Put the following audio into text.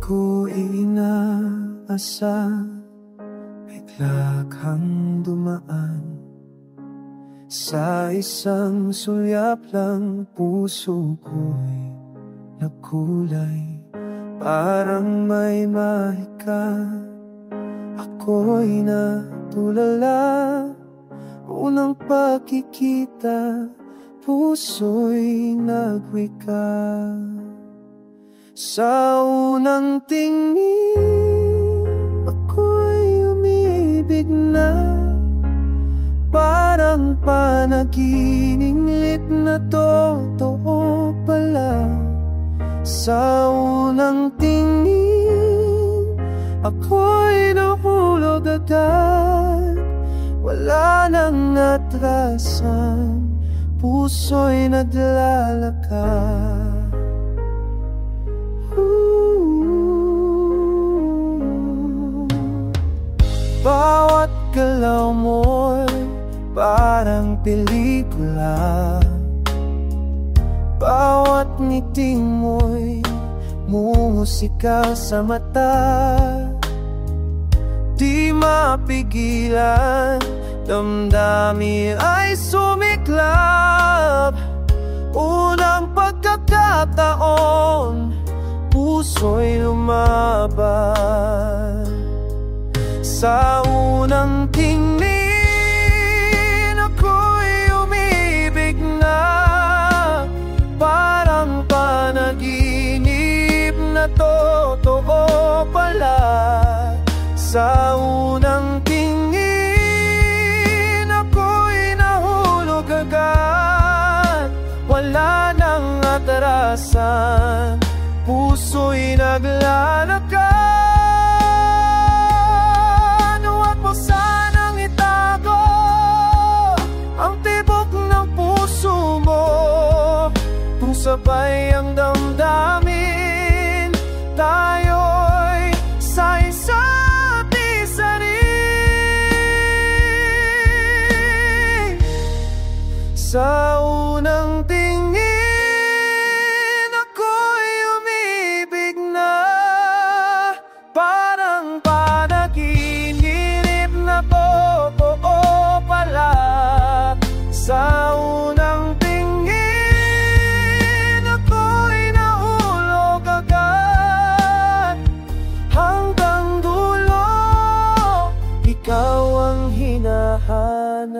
ko inaasa, bigla kang dumaan. Sa isang sulyap lang puso ko'y nagkulay. Parang may mahika, ako'y natulala. Unang pagkikita, puso'y nagwika. Sa unang tingin, ako'y umibig na. Parang panaginip na totoo pala. Sa unang tingin, ako'y nahulog agad. Wala nang atrasan, puso'y naglalakad. Bawat galaw mo'y parang pelikula. Bawat ngiti mo'y musika sa mata. Di mapigilan, damdamin ay sumiklab. Unang pagkakataon, puso'y lumaban. Sa unang tingin, ako'y umibig na. Parang panaginip na totoo pala. Sa unang tingin, ako'y nahulog agad. Wala nang atrasan, puso'y naglalakad. Huwag mo sanang itago ang tibok ng puso mo. Kung sabay ang damdamin, tayo'y sa isa't isa rin. Sa unang tingin, ako'y umibig na. Parang panaginip na totoo pala. Sa unang tingin, ako'y nahulog agad. Hanggang dulo, ikaw ang hinahanap.